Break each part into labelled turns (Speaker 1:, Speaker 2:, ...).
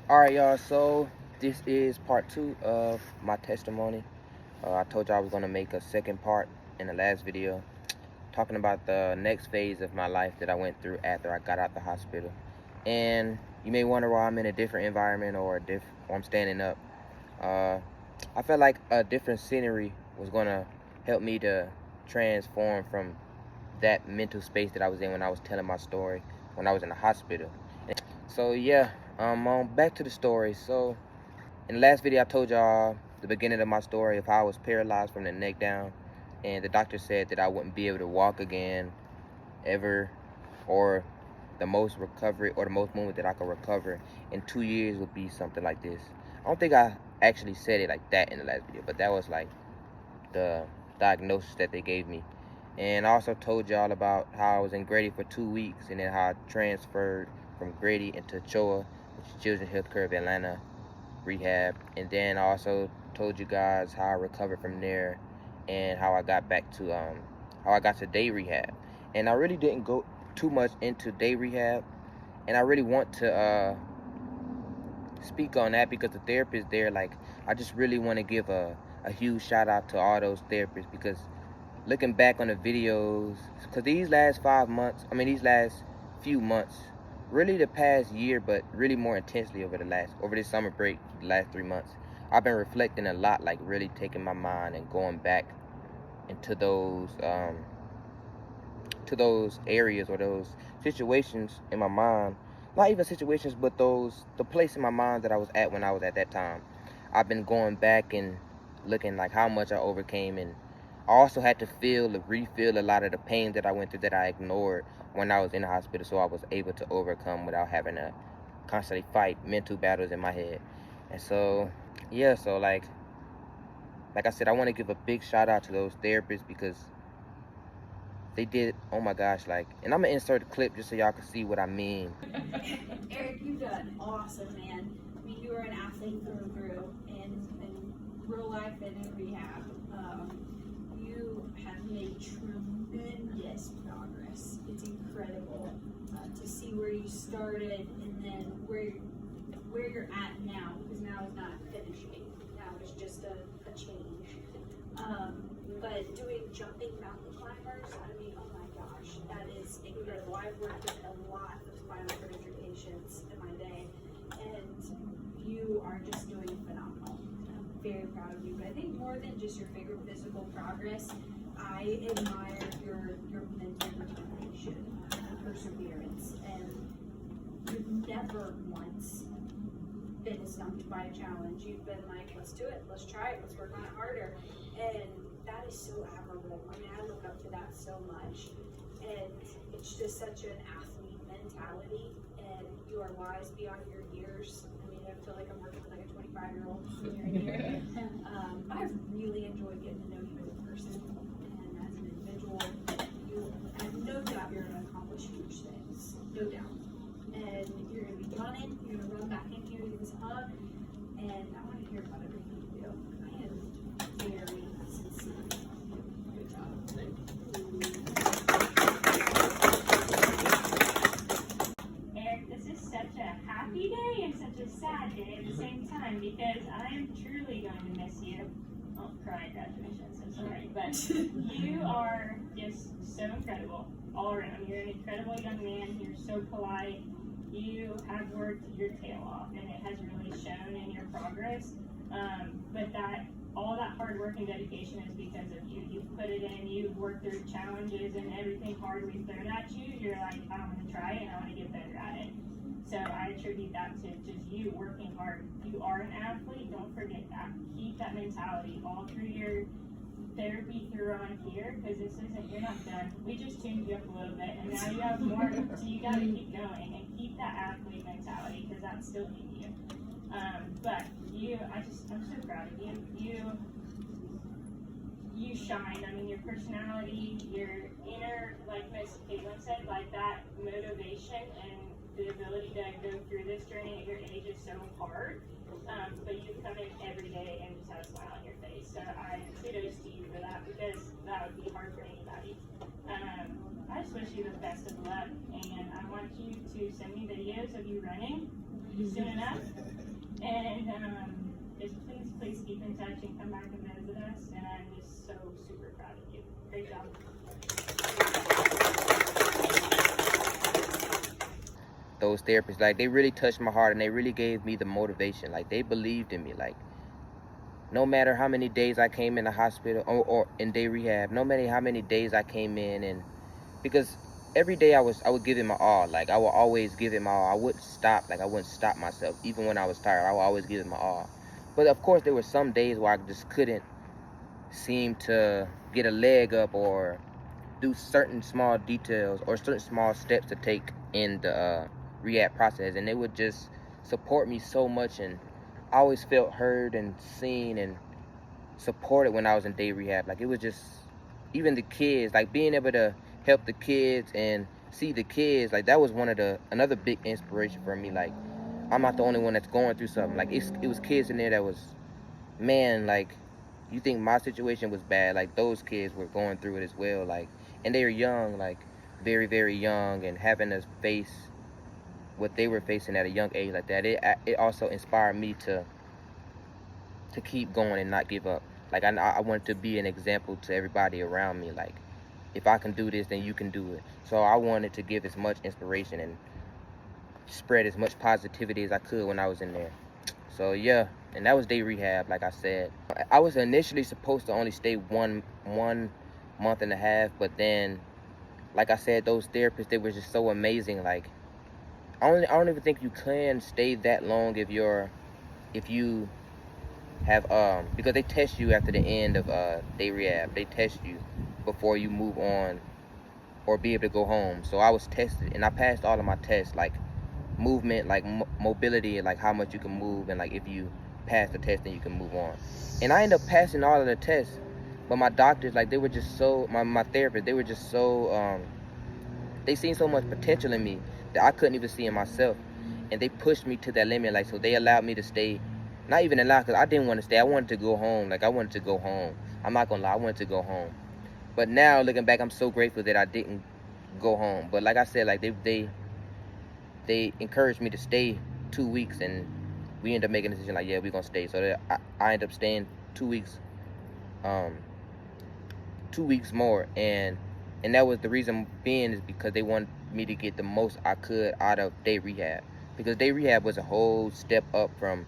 Speaker 1: Alright, y'all, so this is part two of my testimony. I told y'all I was going to make a second part in the last video, talking about the next phase of my life that I went through after I got out the hospital. And you may wonder why I'm in a different environment or I'm standing up. I felt like a different scenery was going to help me to transform from that mental space that I was in when I was telling my story when I was in the hospital. So yeah, back to the story. So in the last video, I told y'all the beginning of my story of how I was paralyzed from the neck down, and the doctor said that I wouldn't be able to walk again ever, or the most movement that I could recover in 2 years would be something like this. I don't think I actually said it like that in the last video, but that was like the diagnosis that they gave me. And I also told y'all about how I was in Grady for 2 weeks, and then how I transferred from Grady into CHOA, which is Children's Healthcare of Atlanta, Rehab. And then I also told you guys how I recovered from there, and how I got back to how I got to day rehab. And I really didn't go too much into day rehab, and I really want to speak on that because the therapists there, like, I just really want to give a huge shout out to all those therapists, because looking back on the videos, because these last few months, really the past year, but really more intensely over this summer break, the last 3 months, I've been reflecting a lot, like really taking my mind and going back into those areas or those situations in my mind. Not even situations, but the place in my mind that I was at when I was at that time. I've been going back and looking like how much I overcame, and I also had to refill a lot of the pain that I went through that I ignored when I was in the hospital, so I was able to overcome without having to constantly fight mental battles in my head. And so, yeah, so like I said, I want to give a big shout out to those therapists, because they did, oh my gosh, like, and I'm gonna insert a clip just so y'all can see what I mean.
Speaker 2: Eric, you've done awesome, man. I mean, you are an athlete through and through, in real life and in rehab. You have made tremendous progress. It's incredible to see where you started and then where you're at now, because now is not finishing. Now it's just a change. But doing jumping mountain climbers, I mean, oh my gosh, that is incredible. I've worked with a lot of spinal surgery patients in my day, and you are just doing phenomenal. I'm very proud of you. But I think more than just your physical progress, I admire your mental determination and perseverance, and you've never once been stumped by a challenge. You've been like, let's do it, let's try it, let's work on it harder. And that is so admirable. I mean, I look up to that so much. And it's just such an athlete mentality, and you are wise beyond your years. I mean, I feel like I'm working with like a 25-year-old senior here. I've really enjoyed getting to know you as a person and as an individual. You have no doubt you're going to accomplish huge things, no doubt. And you're going to be running, you're going to run back in here to give us a hug, and I want to hear about everything you do. I am very sincere. Good job.
Speaker 3: Eric, this is such a happy day and such a sad day at the same time, because I am truly going to miss you. Oh, cry at graduation, so sorry. But you are just so incredible all around. You're an incredible young man. You're so polite. You have worked your tail off, and it has really shown in your progress. But all that hard work and dedication is because of you. You've put it in, you've worked through challenges and everything hard we've thrown at you. You're like, I want to try it and I want to get better at it. So I attribute that to just you working hard. You are an athlete, don't forget that. Keep that mentality all through your therapy through on here, because you're not done. We just tuned you up a little bit, and now you have more, so you gotta keep going and keep that athlete mentality, because that's still in you. But I'm so proud of you. You shine. I mean, your personality, your inner, like Miss Caitlin said, like that motivation and the ability to go through this journey at your age is so hard. But you come in every day and just have a smile on your face. So I kudos to you for that, because that would be hard for anybody. I just wish you the best of luck, and I want you to send me videos of you running soon enough. And just please keep in touch and come back and visit us. And I'm just so super proud of you. Great job.
Speaker 1: Those therapists, like, they really touched my heart, and they really gave me the motivation. Like, they believed in me. Like, no matter how many days I came in the hospital or in day rehab, no matter how many days I came in, and because every day I would give it my all. Like, I would always give it my all. I wouldn't stop. Like, I wouldn't stop myself. Even when I was tired, I would always give it my all. But of course, there were some days where I just couldn't seem to get a leg up or do certain small details or certain small steps to take in the rehab process, and they would just support me so much, and I always felt heard and seen and supported when I was in day rehab. Like, it was just, even the kids, like, being able to help the kids and see the kids, like, that was another big inspiration for me. Like, I'm not the only one that's going through something. Like, it was kids in there that was, man, like, you think my situation was bad, like, those kids were going through it as well. Like, and they were young, like, very, very young, and having to face what they were facing at a young age like that, it also inspired me to keep going and not give up. Like, I wanted to be an example to everybody around me. Like, if I can do this, then you can do it. So I wanted to give as much inspiration and spread as much positivity as I could when I was in there. So yeah, and that was day rehab. Like I said, I was initially supposed to only stay one month and a half, but then, like I said, those therapists, they were just so amazing. Like, I don't even think you can stay that long if you have because they test you after the end of day rehab. They test you before you move on or be able to go home. So I was tested, and I passed all of my tests, like movement, like mobility, like how much you can move, and like if you pass the test, then you can move on. And I ended up passing all of the tests, but my doctors, like, they were just so, my therapists, they were just so they seen so much potential in me that I couldn't even see in myself, and they pushed me to that limit. Like, so they allowed me to stay, not even allowed, because I didn't want to stay. I wanted to go home. Like, I wanted to go home. I'm not gonna lie, I wanted to go home. But now, looking back, I'm so grateful that I didn't go home. But like I said, like, they encouraged me to stay 2 weeks, and we ended up making a decision, like, yeah, we're gonna stay. So that I ended up staying 2 weeks, 2 weeks more, and that was the reason being is because they wanted me to get the most I could out of day rehab, because day rehab was a whole step up from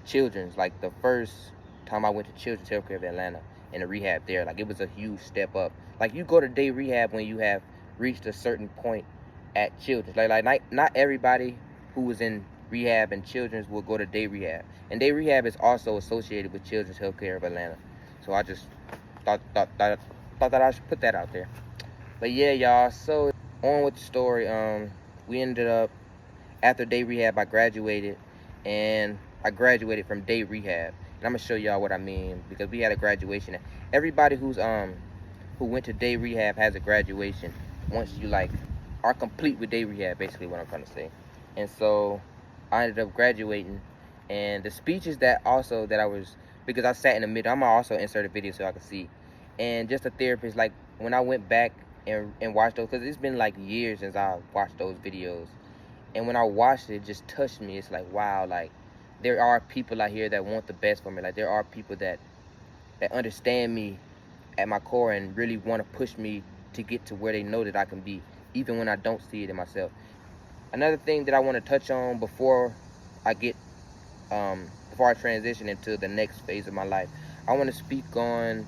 Speaker 1: children's. Like, the first time I went to Children's Healthcare of Atlanta and the rehab there, like, it was a huge step up. Like, you go to day rehab when you have reached a certain point at Children's. Like not everybody who was in rehab and Children's will go to day rehab, and day rehab is also associated with Children's Healthcare of Atlanta. So I just thought that I should put that out there. But yeah, y'all, so on with the story. We ended up, after day rehab, I graduated, and I graduated from day rehab. And I'm gonna show y'all what I mean, because we had a graduation. Everybody who went to day rehab has a graduation once you, like, are complete with day rehab, basically what I'm trying to say. And so I ended up graduating, and the speeches that I was, because I sat in the middle, I'm gonna also insert a video so I can see. And just a therapist, like, when I went back and watched those, because it's been like years since I watched those videos, and when I watched it, it just touched me. It's like, wow, like, there are people out here that want the best for me. Like, there are people that understand me at my core and really want to push me to get to where they know that I can be, even when I don't see it in myself. Another thing that I want to touch on before I transition into the next phase of my life, I want to speak on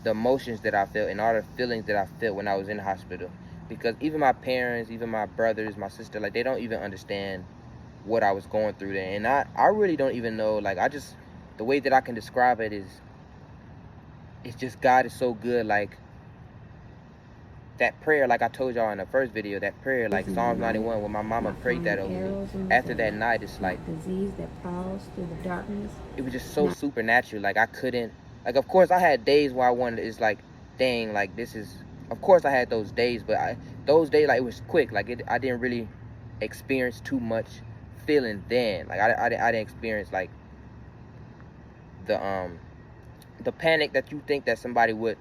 Speaker 1: the emotions that I felt and all the feelings that I felt when I was in the hospital. Because even my parents, even my brothers, my sister, like, they don't even understand what I was going through there. And I really don't even know. Like, the way that I can describe it is, it's just, God is so good. Like, that prayer, like I told y'all in the first video, that prayer, like Psalms 91, when my mama prayed that over me, after that night, it's like,
Speaker 4: disease that prowls through the darkness.
Speaker 1: It was just so supernatural. Like, I couldn't, like, of course I had days where I wanted, it's like, dang, like, this is, of course I had those days, but those days, like, it was quick. Like, I didn't really experience too much feeling then. Like, I didn't experience, like, the panic that you think that somebody would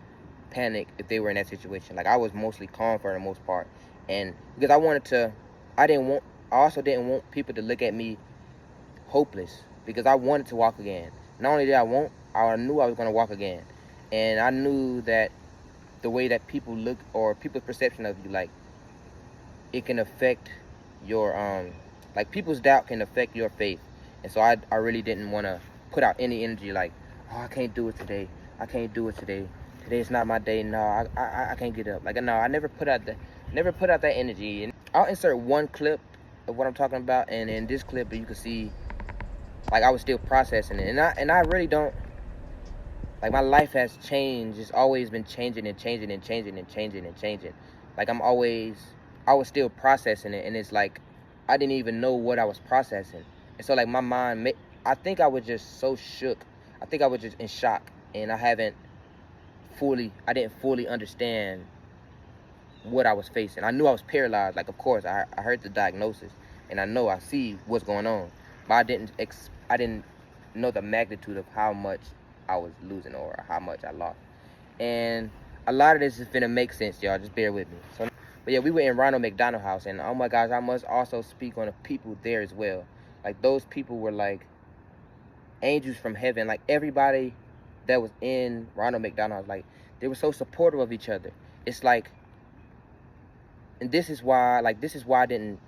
Speaker 1: panic if they were in that situation. Like, I was mostly calm for the most part, and because I I also didn't want people to look at me hopeless, because I wanted to walk again. Not only did I knew I was going to walk again. And I knew that the way that people look, or people's perception of you, like, it can affect your, like, people's doubt can affect your faith. And so I really didn't want to put out any energy like, oh, I can't do it today. I can't do it today. Today's not my day. No, I can't get up. Like, no, I never put out that energy. And I'll insert one clip of what I'm talking about, and in this clip you can see, like, I was still processing it. And I really don't, like, my life has changed. It's always been changing and changing and changing and changing and changing. Like, I was still processing it, and it's like I didn't even know what I was processing. And so, like, my mind, I think I was just so shook. I think I was just in shock, and I didn't fully understand what I was facing. I knew I was paralyzed. Like, of course, I heard the diagnosis, and I see what's going on, but I didn't know the magnitude of how much I was losing, or how much I lost. And a lot of this is gonna make sense, y'all. Just bear with me. So, but yeah, we were in Ronald McDonald House, and oh my gosh, I must also speak on the people there as well. Like, those people were like angels from heaven. Like, everybody that was in Ronald McDonald House, like, they were so supportive of each other. It's like, and this is why I didn't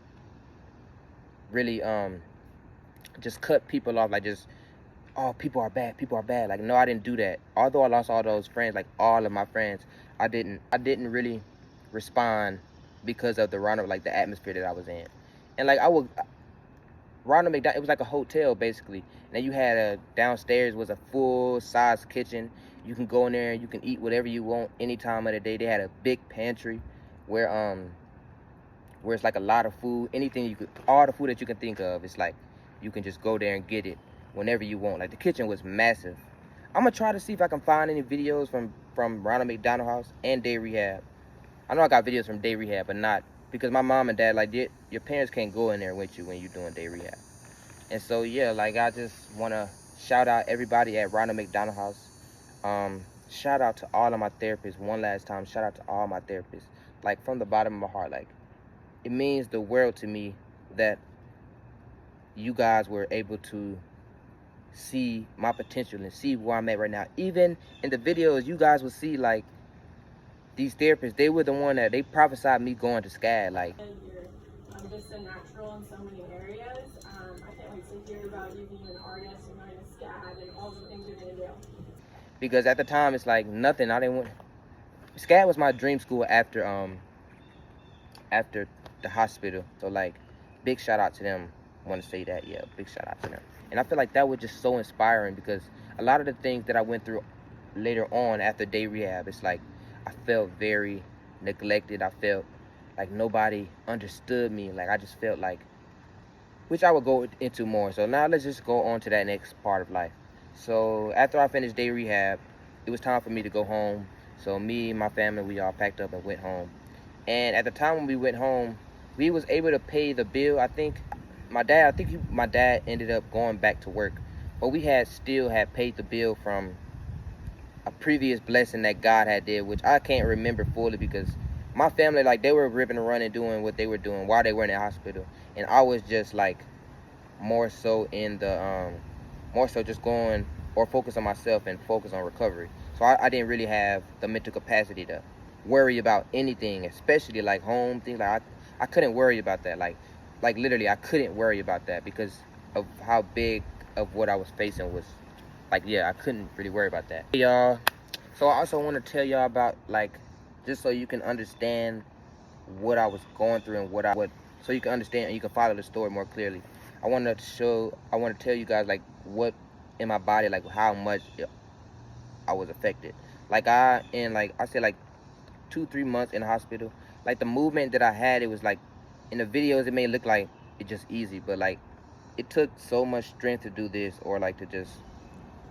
Speaker 1: really just cut people off, like, just, oh, people are bad. Like, no, I didn't do that. Although I lost all those friends, like, all of my friends, I didn't really respond because of the atmosphere that I was in. And like, Ronald McDonald, it was like a hotel basically. And then you had downstairs was a full size kitchen. You can go in there and you can eat whatever you want any time of the day. They had a big pantry where it's like a lot of food, all the food that you can think of. It's like you can just go there and get it whenever you want. Like, the kitchen was massive. I'm gonna try to see if I can find any videos from Ronald McDonald House and Day Rehab. I know I got videos from Day Rehab, but not, because my mom and dad, like, your parents can't go in there with you when you're doing Day Rehab. And so, yeah, like, I just want to shout out everybody at Ronald McDonald House. Shout out to all of my therapists one last time. Shout out to all my therapists. Like, from the bottom of my heart, like, it means the world to me that you guys were able to see my potential and see where I'm at right now. Even in the videos, you guys will see, like, these therapists, they were the one that they prophesied me going to SCAD. Like,
Speaker 5: you're just a natural in so many areas. I can't wait to hear about you being an artist and going to SCAD and all the things you're going to do.
Speaker 1: Because at the time, it's like nothing. I didn't want. SCAD was my dream school after the hospital. So, like, big shout out to them. I want to say that, yeah, big shout out to them. And I feel like that was just so inspiring, because a lot of the things that I went through later on after Day Rehab, it's like I felt very neglected. I felt like nobody understood me. Like, I just felt like, which I would go into more. So now let's just go on to that next part of life. So after I finished Day Rehab, it was time for me to go home. So me and my family, we all packed up and went home. And at the time when we went home, we was able to pay the bill. I think my dad ended up going back to work, but we still had paid the bill from a previous blessing that God had did, which I can't remember fully, because my family, like, they were ripping and running, doing what they were doing while they were in the hospital, and I was just like more so just going or focus on myself and focus on recovery. So I didn't really have the mental capacity to worry about anything, especially like home things. Like, I couldn't worry about that. Like literally, I couldn't worry about that because of how big of what I was facing was. Like, yeah, I couldn't really worry about that. Hey, y'all, so I also want to tell y'all about, like, just so you can understand what I was going through and so you can understand and you can follow the story more clearly. I want to tell you guys, like, what in my body, like, how much I was affected. Like, I said, like, 2-3 months in the hospital, like, the movement that I had, it was like, in the videos, it may look like it's just easy, but, like, it took so much strength to do this, or, like, to just,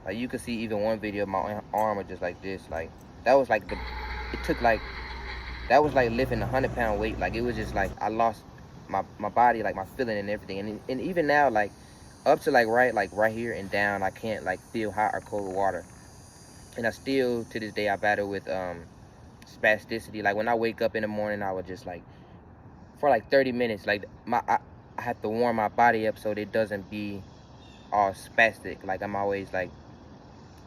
Speaker 1: like, you can see even one video of my arm was just like this. Like, that was like that was like lifting a 100-pound weight. Like, it was just like I lost my body, like my feeling and everything. And even now, like, up to right here and down, I can't like feel hot or cold water. And I still, to this day, I battle with spasticity. Like, when I wake up in the morning, I would just, like, for like 30 minutes, like, I have to warm my body up so it doesn't be all spastic. Like I'm always like,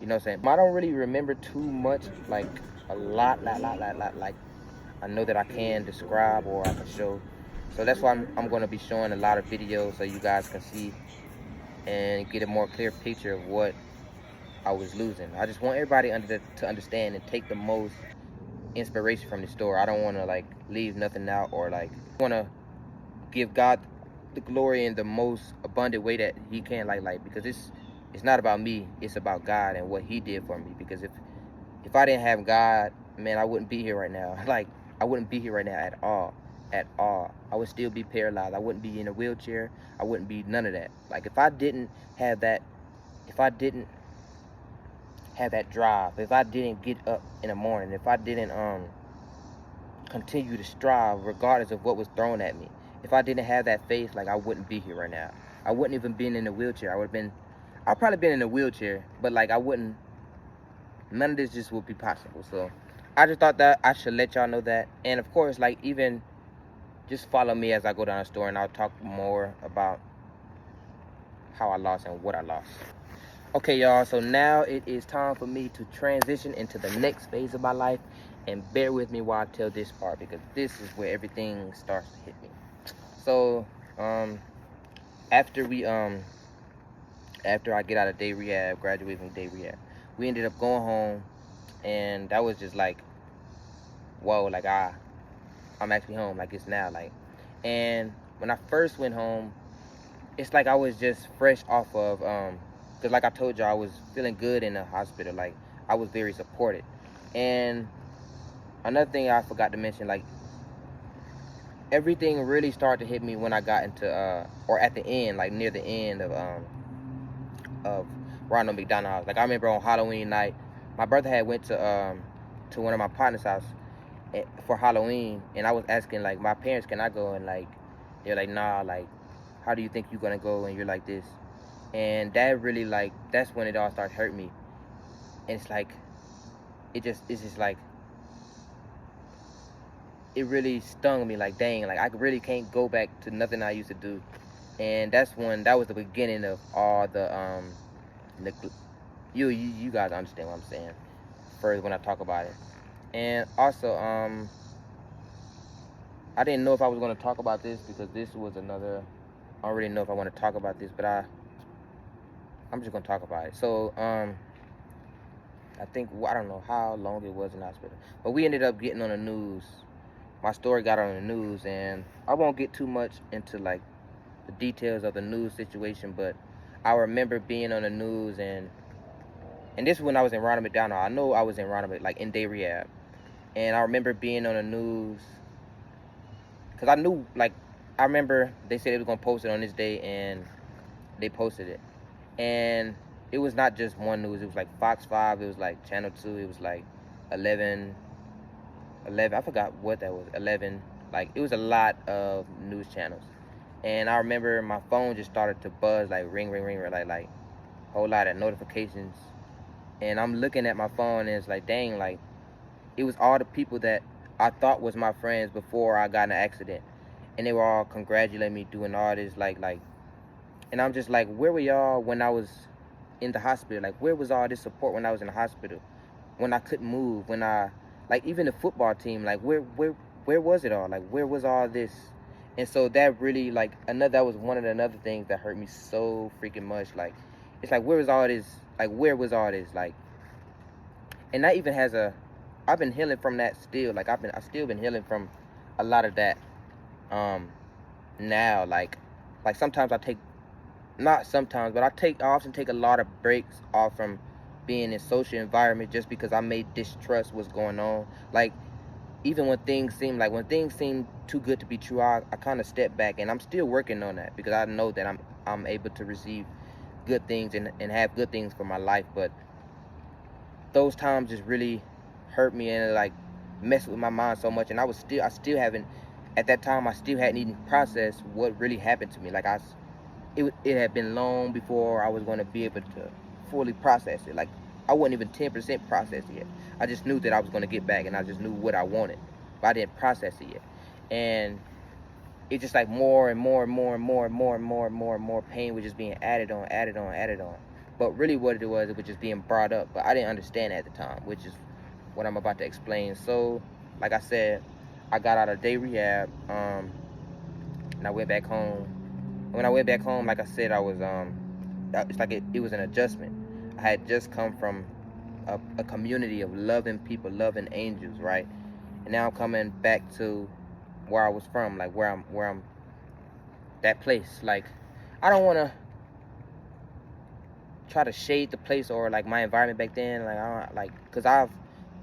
Speaker 1: you know what I'm saying? I don't really remember too much, like a lot, like I know that I can describe or I can show. So that's why I'm going to be showing a lot of videos so you guys can see and get a more clear picture of what I was losing. I just want everybody to understand and take the most inspiration from the story. I don't want to like leave nothing out or like want to give God the glory in the most abundant way that he can, like because it's not about me, it's about God and what he did for me. Because if I didn't have God, man, I wouldn't be here right now. Like I wouldn't be here right now at all. I would still be paralyzed. I wouldn't be in a wheelchair. I wouldn't be none of that. Like if I didn't have that drive, if I didn't get up in the morning, if I didn't continue to strive regardless of what was thrown at me, if I didn't have that faith, like I wouldn't be here right now. I wouldn't even been in a wheelchair. I'd probably been in a wheelchair, but like I wouldn't, none of this just would be possible. So I just thought that I should let y'all know that. And of course, like even just follow me as I go down the store and I'll talk more about how I lost and what I lost. Okay, y'all, so now it is time for me to transition into the next phase of my life. And bear with me while I tell this part, because this is where everything starts to hit me. So, after I get out of day rehab, graduate from day rehab, we ended up going home, and that was just like, whoa, like I'm actually home, like it's now, like. And when I first went home, it's like I was just fresh off of, because like I told you, I was feeling good in the hospital, like I was very supported. And another thing I forgot to mention, like everything really started to hit me when I got into, or at the end, like near the end of Ronald McDonald. Like I remember on Halloween night, my brother had went to one of my partner's house for Halloween, and I was asking like my parents, can I go? And like they're like, nah, like how do you think you're gonna go and you're like this? And that really, like, that's when it all started hurting me. And it's like it's just like it really stung me, like dang, like I really can't go back to nothing I used to do. And that was the beginning of all the you guys understand what I'm saying first when I talk about it. And also I didn't know if I was going to talk about this, because this was another, I don't really know if I want to talk about this, but I'm just going to talk about it. So I think, I don't know how long it was in the hospital, but we ended up getting on the news. My story got on the news, and I won't get too much into like the details of the news situation, but I remember being on the news, and this is when I was in Ronald McDonald. I know I was in Ronald, like in day rehab, and I remember being on the news because I knew, like, I remember they said they was gonna post it on this day, and they posted it, and it was not just one news. It was like Fox 5, it was like Channel 2, it was like 11, I forgot what that was, 11, like it was a lot of news channels. And I remember my phone just started to buzz, like ring, like a whole lot of notifications. And I'm looking at my phone, and it's like, dang, like it was all the people that I thought was my friends before I got in an accident, and they were all congratulating me, doing all this, like, and I'm just like, where were y'all when I was in the hospital? Like, where was all this support when I was in the hospital, when I couldn't move, when like even the football team, like where was it all? Like, where was all this? And so that really, like, that was one of the other things that hurt me so freaking much. Like, it's like, where was all this? Like, where was all this? Like, and that even I've been healing from that still. Like, I've still been healing from a lot of that. Now, like sometimes not sometimes, but I often take a lot of breaks off from being in social environment just because I may distrust what's going on. Like, even when things seem too good to be true, I kind of step back, and I'm still working on that, because I know that I'm able to receive good things and have good things for my life. But those times just really hurt me and like messed with my mind so much, and I still haven't, at that time I still hadn't even processed what really happened to me. Like, it had been long before I was going to be able to fully process it. Like, I wasn't even 10% processed yet. I just knew that I was going to get back, and I just knew what I wanted, but I didn't process it yet. And it's just like more and more and more and more and more and more and more and more pain was just being added on, added on, added on. But really what it was just being brought up. But I didn't understand it at the time, which is what I'm about to explain. So, like I said, I got out of day rehab, and I went back home. When I went back home, like I said, I was it's like it was an adjustment. I had just come from a community of loving people, loving angels, right? And now I'm coming back to where I was from, like where I'm that place. Like, I don't want to try to shade the place or like my environment back then, like I don't, like, because I've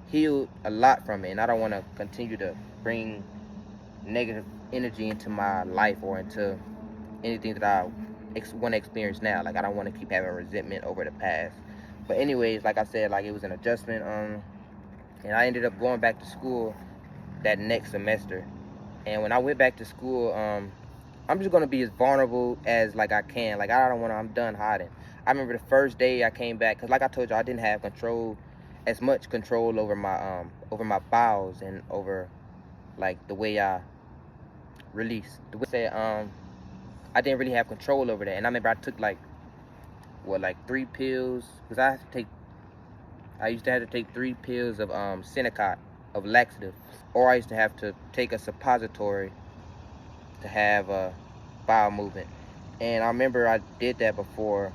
Speaker 1: healed a lot from it, and I don't want to continue to bring negative energy into my life or into anything that I want to experience now. Like, I don't want to keep having resentment over the past. But anyways, like I said, like, it was an adjustment, and I ended up going back to school that next semester. And when I went back to school, I'm just gonna be as vulnerable as like I can. Like, I don't want to. I'm done hiding. I remember the first day I came back, cause like I told you, I didn't have as much control over my bowels and over like the way I release. The way I said, I didn't really have control over that. And I remember I took like 3 pills, cause I used to have to take 3 pills of Senecot, of laxative, or I used to have to take a suppository to have a bowel movement. And I remember I did that before.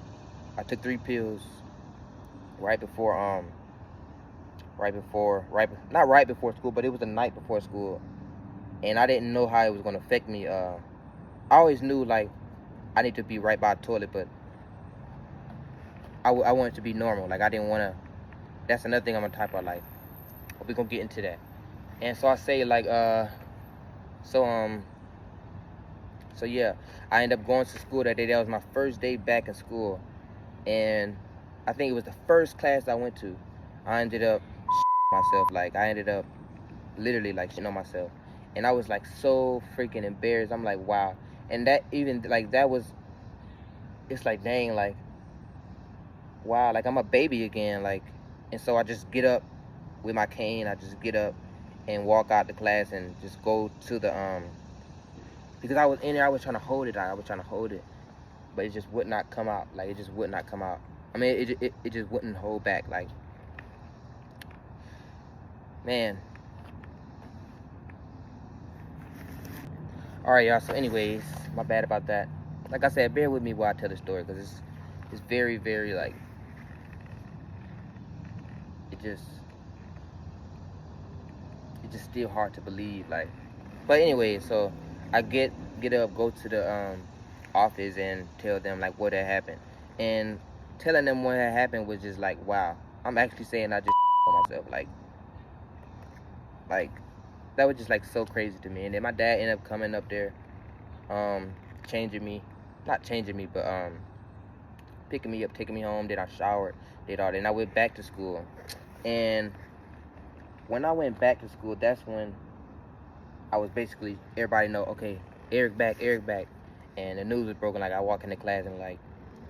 Speaker 1: I took 3 pills right before not right before school, but it was the night before school. And I didn't know how it was gonna affect me. I always knew like I need to be right by the toilet, but I wanted to be normal. Like, I didn't want to. That's another thing I'm gonna type out. Like, we're gonna get into that. And so I say like so yeah, I ended up going to school that day. That was my first day back in school, and I think it was the first class I went to. I ended up myself. Like, I ended up literally like shitting on myself, and I was like so freaking embarrassed. I'm like, wow. And that even like that was, it's like, dang, like, wow, like I'm a baby again. Like, and so I just get up with my cane. I just get up and walk out the class and just go to the because I was in there, I was trying to hold it, but it just would not come out. Like, it just would not come out. I mean, it just wouldn't hold back. Like, man. All right, y'all. So anyways, my bad about that. Like I said, bear with me while I tell the story, because it's very, very, like, it's just still hard to believe. Like, but anyway, so I get up, go to the office and tell them like what had happened. And telling them what had happened was just like, wow. I'm actually saying I just myself. Like that was just like so crazy to me. And then my dad ended up coming up there, changing me, not changing me, but picking me up, taking me home. Then I showered, did all that, and I went back to school. And when I went back to school, that's when I was basically, everybody know, okay, Eric back. And the news was broken. Like, I walk into class and like,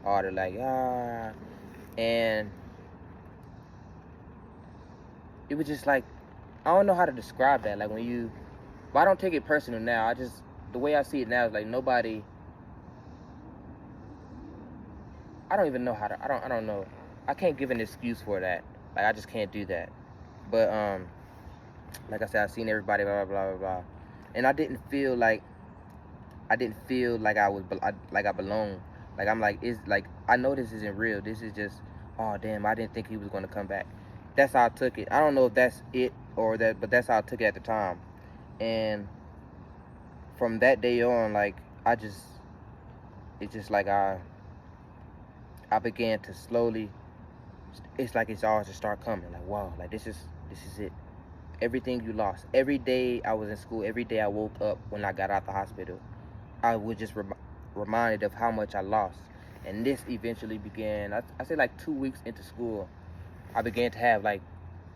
Speaker 1: all they're like, ah. And it was just like, I don't know how to describe that. Like, but I don't take it personal now. The way I see it now is like nobody, I don't even know how to, I don't know. I can't give an excuse for that. Like, I just can't do that. But, like I said, I seen everybody, blah, blah, blah, blah. And I didn't feel like I belong. Like, I'm like, it's like, I know this isn't real. This is just, oh, damn, I didn't think he was going to come back. That's how I took it. I don't know if that's it or that, but that's how I took it at the time. And from that day on, like, it's just like I began to slowly, it's like it's all just start coming. Like, wow, like this is it. Everything you lost. Every day I was in school, every day I woke up when I got out the hospital, I was just reminded of how much I lost. And this eventually began, I say like 2 weeks into school, I began to have like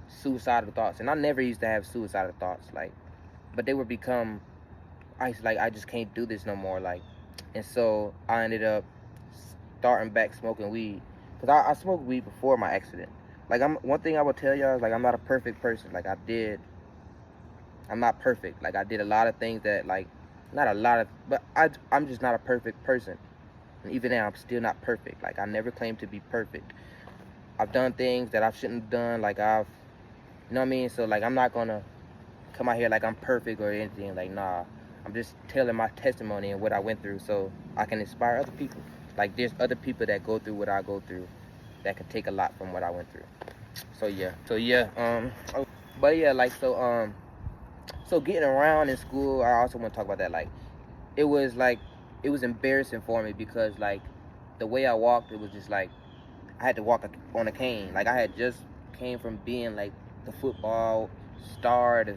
Speaker 1: suicidal thoughts. And I never used to have suicidal thoughts, like, but they would become, I just can't do this no more. Like, and so I ended up starting back smoking weed. Because I smoked weed before my accident. Like, one thing I would tell y'all is, like, I'm not a perfect person. Like, I'm not perfect. Like, I did a lot of things that, like, not a lot of, but I'm just not a perfect person. And even now, I'm still not perfect. Like, I never claimed to be perfect. I've done things that I shouldn't have done. Like, you know what I mean? So, like, I'm not gonna come out here like I'm perfect or anything. Like, nah. I'm just telling my testimony and what I went through so I can inspire other people. Like, there's other people that go through what I go through that can take a lot from what I went through. So yeah, but yeah, like, so getting around in school, I also want to talk about that. Like, it was embarrassing for me because, like, the way I walked, it was just like I had to walk on a cane. Like, I had just came from being like the football star, the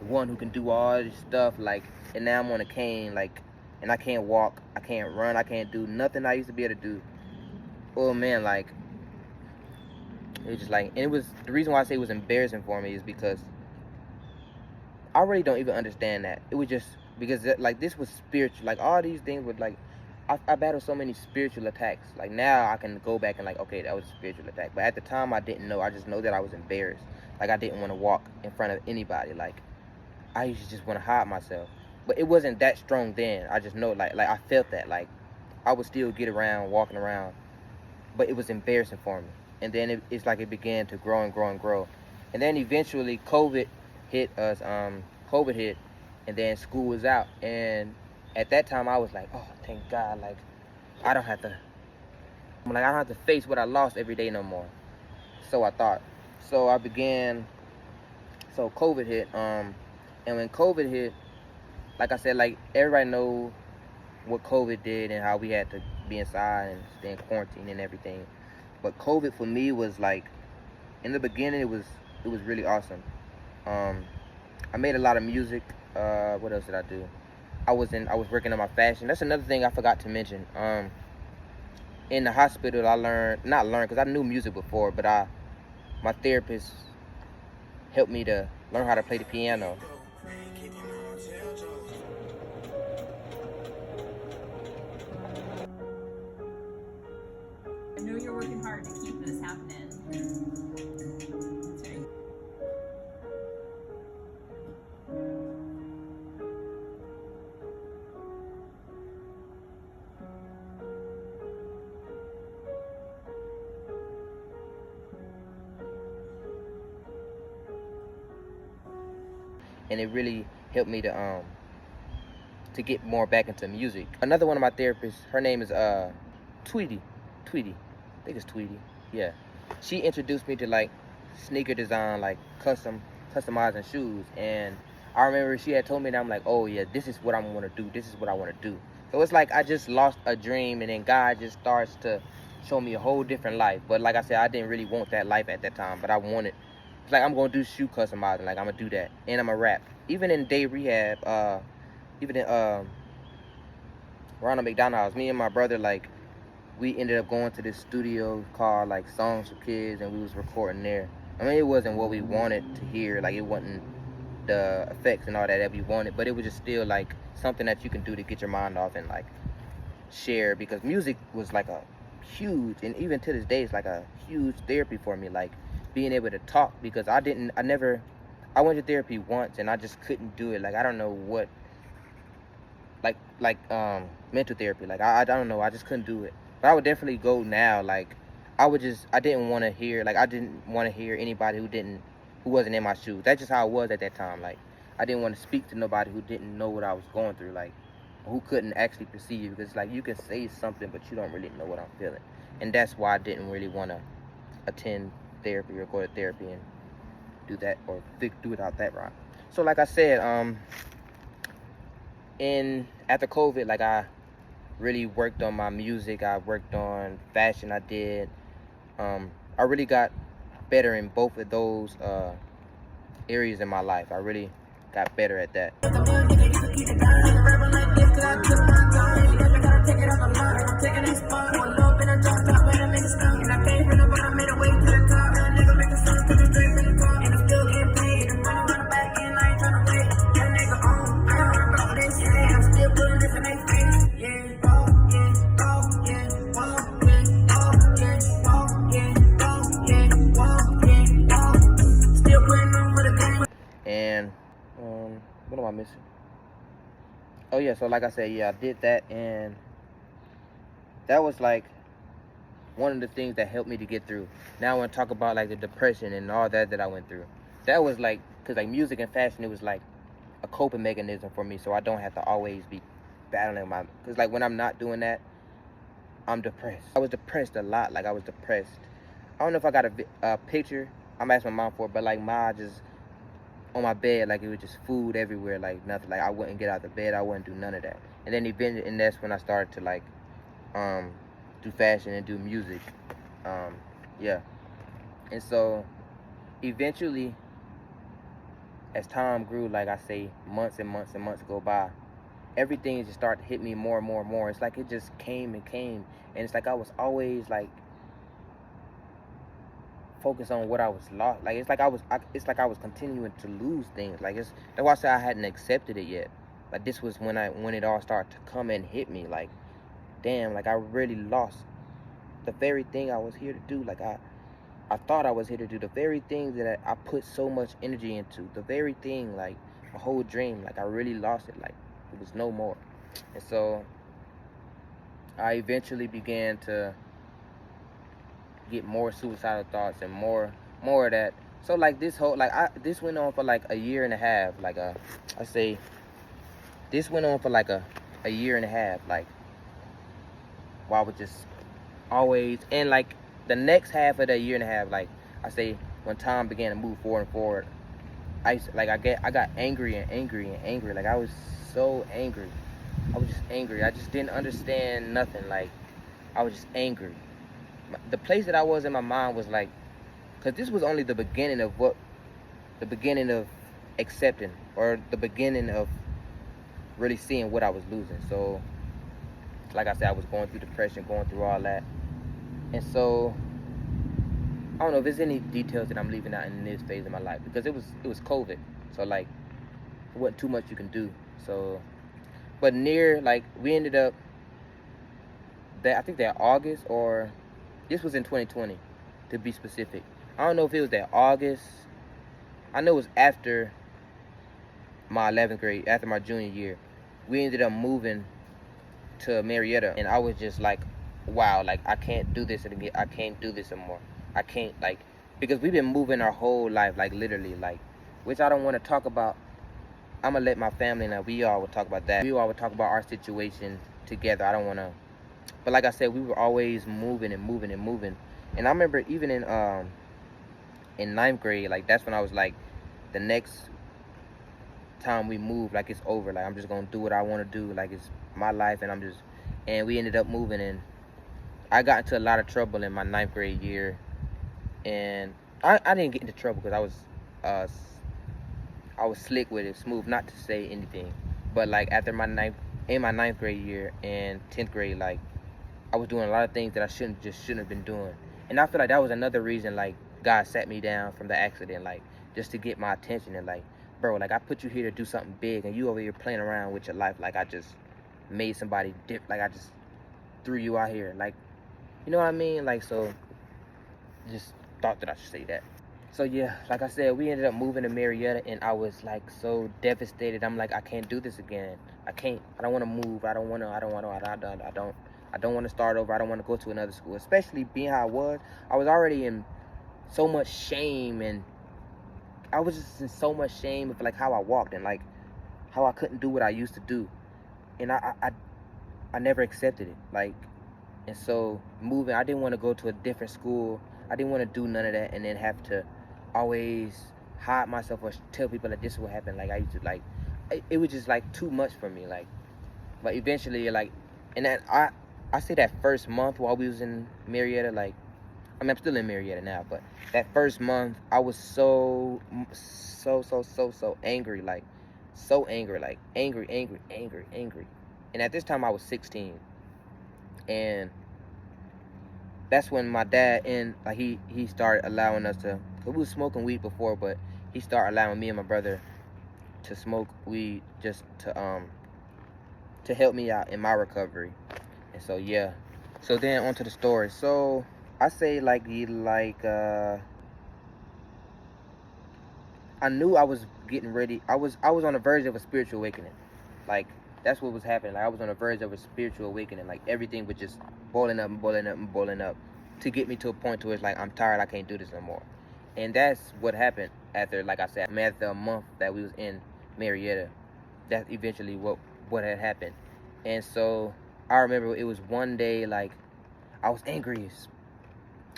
Speaker 1: one who can do all this stuff, like, and now I'm on a cane, like, and I can't walk, I can't run, I can't do nothing I used to be able to do. Oh man, like, it was just like, and it was, the reason why I say it was embarrassing for me is because I really don't even understand that. It was just because, like, this was spiritual. Like, all these things would, like, I battled so many spiritual attacks. Like, now I can go back and, like, okay, that was a spiritual attack. But at the time, I didn't know. I just know that I was embarrassed. Like, I didn't want to walk in front of anybody. Like, I used to just want to hide myself. But it wasn't that strong then. I just know, like I felt that. Like, I would still get around, walking around. But it was embarrassing for me. And then it's like it began to grow and grow and grow. And then eventually COVID hit us. COVID hit, and then school was out. And at that time, I was like, oh, thank God. Like, I don't have to face what I lost every day no more. So I thought. So I began. So COVID hit. And when COVID hit, like I said, like, everybody knows what COVID did and how we had to be inside and stay in quarantine and everything. But COVID for me was like, in the beginning, it was really awesome. I made a lot of music. What else did I do? I was working on my fashion. That's another thing I forgot to mention. In the hospital, I because I knew music before, but my therapist helped me to learn how to play the piano.
Speaker 2: I know you're working hard to keep this happening.
Speaker 1: And it really helped me to get more back into music. Another one of my therapists, her name is Tweety. I think it's Tweety. Yeah. She introduced me to, like, sneaker design, like customizing shoes. And I remember she had told me that, I'm like, oh yeah, this is what I want to do. This is what I want to do. So it's like I just lost a dream, and then God just starts to show me a whole different life. But like I said, I didn't really want that life at that time, but I wanted. It's like, I'm going to do shoe customizing. Like, I'm going to do that. And I'm going to rap. Even in Rehab, even in Ronald McDonald's, me and my brother, like, we ended up going to this studio called, like, Songs for Kids, and we was recording there. I mean, it wasn't what we wanted to hear. Like, it wasn't the effects and all that we wanted. But it was just still, like, something that you can do to get your mind off and, like, share. Because music was, like, a huge, and even to this day, it's, like, a huge therapy for me. Like, being able to talk, because I went to therapy once and I just couldn't do it. Like, I don't know what, like mental therapy. Like, I don't know, I just couldn't do it. But I would definitely go now. Like, I didn't want to hear anybody who wasn't in my shoes. That's just how I was at that time. Like, I didn't want to speak to nobody who didn't know what I was going through, like, who couldn't actually perceive, because, like, you can say something, but you don't really know what I'm feeling. And that's why I didn't really want to attend therapy or go to therapy and do that, or do without that route. So like I said, after COVID, like, I really worked on my music. I worked on fashion. I really got better in both of those areas in my life. I really got better at that. And what am I missing? Oh yeah, so like I said, yeah, I did that, and that was like one of the things that helped me to get through. Now I want to talk about like the depression and all that I went through. That was like, cause like music and fashion, it was like a coping mechanism for me, so I don't have to always be battling my. Cause like when I'm not doing that, I'm depressed. I was depressed a lot. Like I was depressed. I don't know if I got a picture. I'm asking my mom for it, but like ma just on my bed, like it was just food everywhere, like nothing. Like I wouldn't get out of bed. I wouldn't do none of that. And then eventually, and that's when I started to like do fashion and do music. Yeah. And so eventually, as time grew, like I say, months and months and months go by, everything just started to hit me more and more and more. It's like it just came and came, and it's like I was always like focused on what I was lost. Like it's like it's like I was continuing to lose things. Like that's why I said I hadn't accepted it yet. Like this was when it all started to come and hit me. Like damn, like I really lost the very thing I was here to do. Like I thought I was here to do the very thing that I put so much energy into. The very thing, like a whole dream. Like I really lost it. Like it was no more. And so I eventually began to get more suicidal thoughts and more of that. So like this whole this went on for like a year and a half. Like I say this went on for like a year and a half. Like while I was just always, and like the next half of that year and a half, like I say, when time began to move forward and forward, I got angry and angry and angry. Like I was so angry. I was just angry. I just didn't understand nothing. Like I was just angry. The place that I was in my mind was like, because this was only the beginning of accepting, or the beginning of really seeing what I was losing. So like I said, I was going through depression, going through all that. And so I don't know if there's any details that I'm leaving out in this phase of my life, because it was COVID. So like it wasn't too much you can do. So but near, like we ended up that, I think that August, or this was in 2020 to be specific. I don't know if it was that August. I know it was after my 11th grade, after my junior year. We ended up moving to Marietta, and I was just like, wow, like I can't do this again. I can't do this anymore. I can't, like, because we've been moving our whole life, like literally, like, which I don't want to talk about. I'm gonna let my family know. We all would talk about that. We all would talk about our situation together. I don't want to, but like I said, we were always moving and moving and moving. And I remember even in ninth grade, like that's when I was like, the next time we move, like it's over. Like I'm just gonna do what I want to do. Like it's my life, and we ended up moving, and I got into a lot of trouble in my ninth grade year, and I didn't get into trouble because I was slick with it, smooth, not to say anything. But like after my ninth grade year and 10th grade, like I was doing a lot of things that I shouldn't have been doing. And I feel like that was another reason like God sat me down from the accident, like just to get my attention, and like, bro, like I put you here to do something big, and you over here playing around with your life. Like I just made somebody dip, like I just threw you out here, like, you know what I mean? Like, so just thought that I should say that. So yeah, like I said, we ended up moving to Marietta, and I was like so devastated. I'm like, I can't do this again. I don't want to move. I don't want to start over. I don't want to go to another school, especially being how I was. I was already in so much shame, and I was just in so much shame of like how I walked, and like how I couldn't do what I used to do. And I never accepted it. Like, and so moving, I didn't want to go to a different school. I didn't want to do none of that, and then have to always hide myself or tell people that this is what happened. Like I used to, like, it was just like too much for me. Like, but eventually, like, and then I say that first month while we was in Marietta, like, I mean, I'm still in Marietta now, but that first month I was so angry, like so angry, like angry. And at this time I was 16, and that's when my dad, and like he started allowing us to, cause we was smoking weed before, but he started allowing me and my brother to smoke weed just to help me out in my recovery. And so yeah, so then onto the story. So I say I knew I was getting ready. I was on the verge of a spiritual awakening. Like that's what was happening. Like I was on the verge of a spiritual awakening. Like everything was just boiling up and boiling up and boiling up to get me to a point to where it's like, I'm tired, I can't do this no more. And that's what happened after, like I said, after a month that we was in Marietta. That's eventually what had happened. And so I remember it was one day, like I was angry.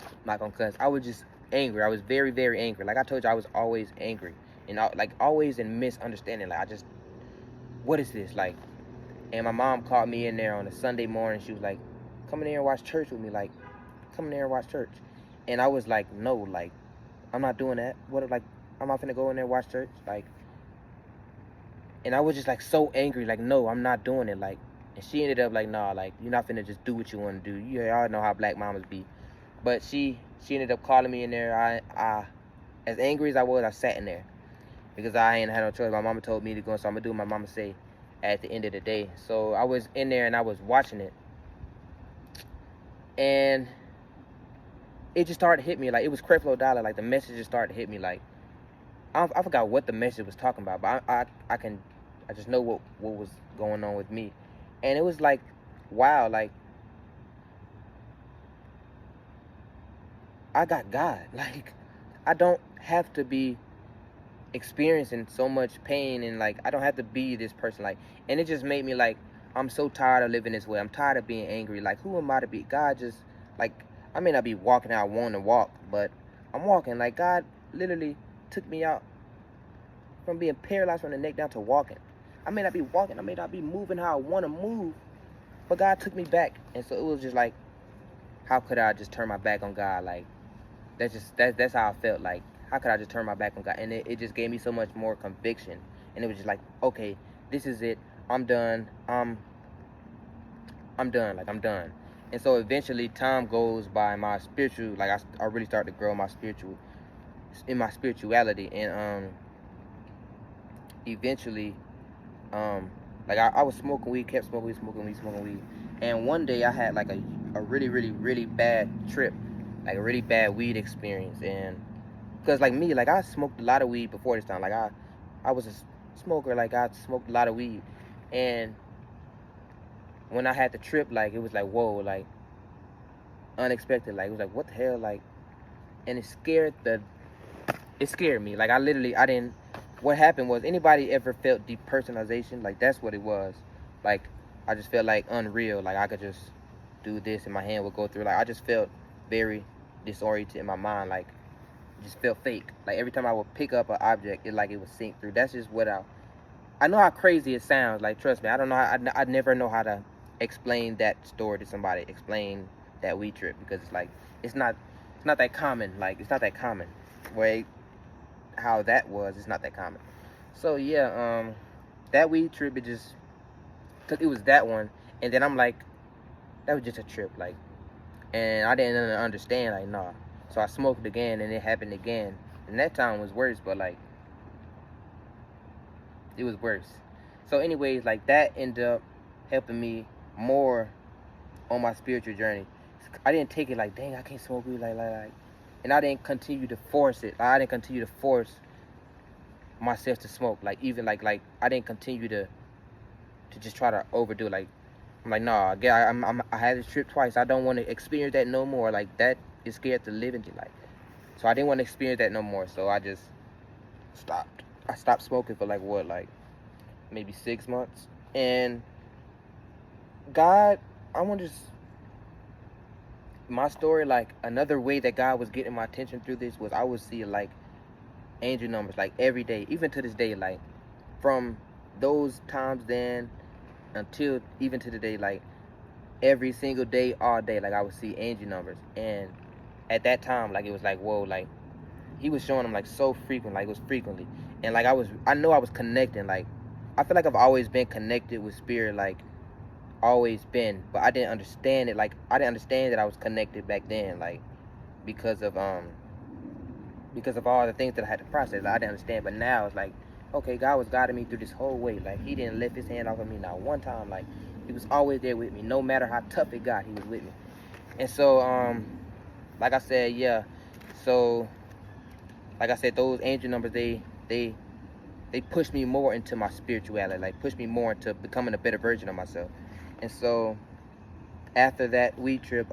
Speaker 1: I'm not gonna cuss. I was just angry. I was very, very angry. Like I told you, I was always angry. And like always in misunderstanding. Like what is this? Like, and my mom called me in there on a Sunday morning. She was like, come in here and watch church with me. Like, come in there and watch church. And I was like, no, like, I'm not doing that. What, like, I'm not finna go in there and watch church. Like, and I was just like so angry. Like, no, I'm not doing it. Like, and she ended up like, nah, like, you're not finna just do what you want to do. You all know how black mamas be. But she ended up calling me in there. I as angry as I was, I sat in there because I ain't had no choice. My mama told me to go, so I'm gonna do what my mama say at the end of the day. So I was in there and I was watching it, and it just started to hit me. Like it was Creflo Dollar. Like the message just started to hit me. Like I forgot what the message was talking about, but I just know what was going on with me, and it was like, wow, like I got God. Like I don't have to be experiencing so much pain, and like I don't have to be this person. Like, and it just made me like, I'm so tired of living this way. I'm tired of being angry. Like, who am I to be? God just, like, I may not be walking how I want to walk, but I'm walking. Like, God literally took me out from being paralyzed from the neck down to walking. I may not be walking. I may not be moving how I want to move, but God took me back. And so it was just like, how could I just turn my back on God? Like, that's how I felt. Like, how could I just turn my back on God? And it just gave me so much more conviction. And it was just like, okay, this is it. I'm done. I'm done. Like, I'm done. And so eventually time goes by, my spiritual, like I really started to grow in my spirituality. And eventually, like I was smoking weed, kept smoking weed. And one day I had like a really, really, really bad trip, like a really bad weed experience. And because like me, like I smoked a lot of weed before this time. Like I was a smoker. Like I smoked a lot of weed. And when I had the trip, like it was like, whoa, like unexpected. Like it was like, what the hell? Like, and it scared me. Like I didn't, what happened was, anybody ever felt depersonalization? Like that's what it was. Like I just felt like unreal. Like I could just do this and my hand would go through. Like I just felt very disoriented in my mind. Like it just felt fake. Like every time I would pick up an object, it would sink through. That's just what I know how crazy it sounds. Like trust me, I don't know. I never know how to explain that story to somebody. Explain that weed trip, because it's like it's not that common. Like it's not that common. Where how that was, it's not that common. So yeah, that weed trip, it was that one. And then I'm like, that was just a trip. Like, and I didn't understand. Like, nah. So I smoked again, and it happened again. And that time was worse, but like, it was worse. So anyways, like that ended up helping me more on my spiritual journey. I didn't take it like, dang, I can't smoke weed, like. And I didn't continue to force it. I didn't continue to force myself to smoke. Like even like I didn't continue to just try to overdo it. Like I'm like, nah, I had this trip twice. I don't want to experience that no more. Like that is scared to live into life. So I didn't want to experience that no more. So I just stopped. I stopped smoking for like maybe 6 months. And God, I want to just, my story, like another way that God was getting my attention through this was I would see like angel numbers like every day, even to this day, like from those times then until even to today, like every single day, all day, like I would see angel numbers. And at that time, like it was like, whoa, like he was showing them like so frequent, like it was frequently. And like I know I was connecting. Like I feel like I've always been connected with spirit, like always been, but I didn't understand it. Like I didn't understand that I was connected back then, like because of all the things that I had to process. I didn't understand. But now it's like, okay, God was guiding me through this whole way. Like he didn't lift his hand off of me not one time. Like he was always there with me, no matter how tough it got, he was with me. And so like I said, yeah, so like I said, those angel numbers, they they pushed me more into my spirituality, like pushed me more into becoming a better version of myself. And so after that weed trip,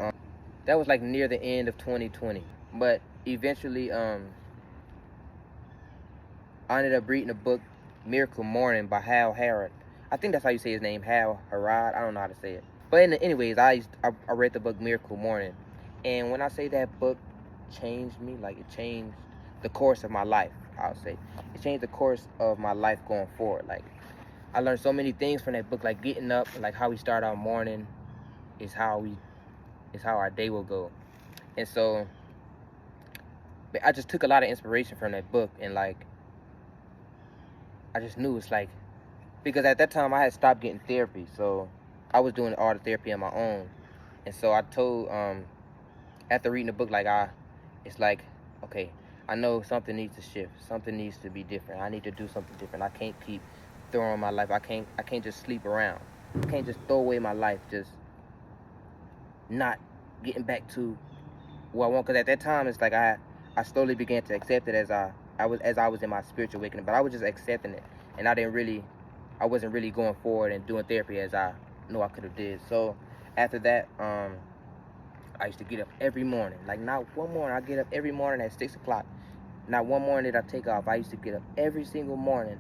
Speaker 1: that was like near the end of 2020. But eventually, I ended up reading the book Miracle Morning by Hal Harrod. I think that's how you say his name, Hal Harrod. I don't know how to say it. But anyways, I read the book Miracle Morning. And when I say that book changed me, like it changed the course of my life, I'll say. It changed the course of my life going forward. Like, I learned so many things from that book, like getting up, like how we start our morning is how our day will go. And so I just took a lot of inspiration from that book, and like I just knew it's like, because at that time I had stopped getting therapy, so I was doing all the therapy on my own. And so I told, after reading the book, like it's like, okay, I know something needs to shift, something needs to be different. I need to do something different. I can't keep throwing my life. I can't just sleep around. I can't just throw away my life, just not getting back to what I want. Because at that time, it's like I slowly began to accept it as I was in my spiritual awakening, but I was just accepting it, and I wasn't really going forward and doing therapy as I know I could have did. So after that, I used to get up every morning. Like, not one morning, I get up every morning at 6 o'clock. Not one morning did I take off. I used to get up every single morning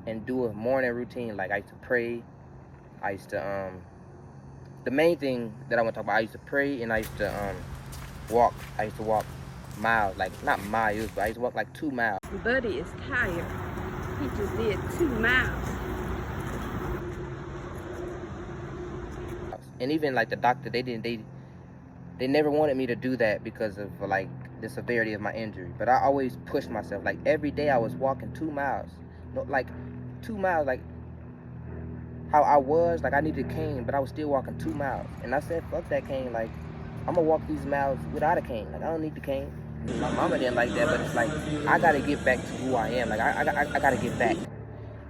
Speaker 1: and do a morning routine. Like, I used to pray. I used to, the main thing that I want to talk about, I used to pray, and I used to walk. I used to walk miles, like not miles, but I used to walk like 2 miles.
Speaker 6: Buddy is tired. He just did 2 miles.
Speaker 1: And even like the doctor, they never wanted me to do that because of like the severity of my injury. But I always pushed myself. Like every day I was walking 2 miles. No, like 2 miles, like how I was, like I needed a cane, but I was still walking 2 miles. And I said, fuck that cane, like I'm gonna walk these miles without a cane. Like I don't need the cane. My mama didn't like that, but it's like I gotta get back to who I am. Like I gotta get back.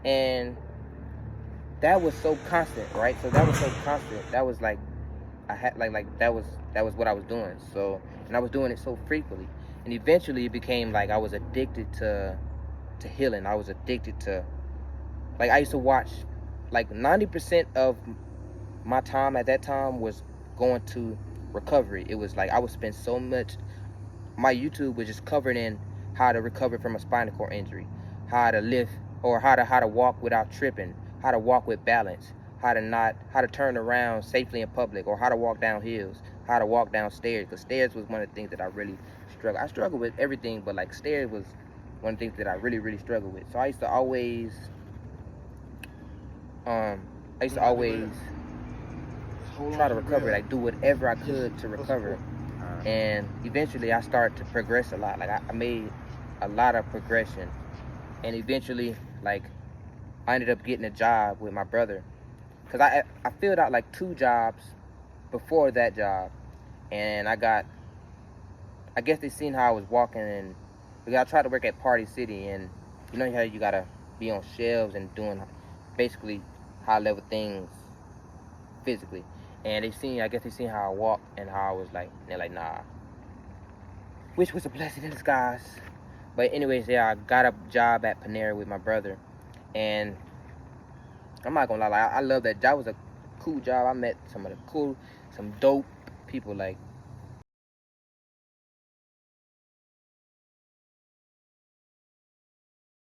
Speaker 1: And that was so constant, right? So that was so constant. That was like I had like that was what I was doing. So, and I was doing it so frequently. And eventually it became like I was addicted to healing. I was addicted to, like, I used to watch, like 90% of my time at that time was going to recovery. It was like I would spend so much, my YouTube was just covered in how to recover from a spinal cord injury, how to lift, or how to walk without tripping, how to walk with balance, how to turn around safely in public, or how to walk down hills, how to walk down stairs, because stairs was one of the things that I really struggled. I struggled with everything, but like stairs was one of the things that I really, really struggled with. So I used to always try to recover, like do whatever I could to recover. And eventually I started to progress a lot. Like I made a lot of progression. And eventually, like, I ended up getting a job with my brother. Because I filled out like 2 jobs before that job. And I guess they seen how I was walking, and because I tried to work at Party City, and you know how you gotta be on shelves and doing basically high level things physically. And I guess they seen how I walked and how I was like, and they're like, nah. Which was a blessing in disguise. But anyways, yeah, I got a job at Panera with my brother. And I'm not gonna lie, I love that job. It was a cool job. I met some dope people, like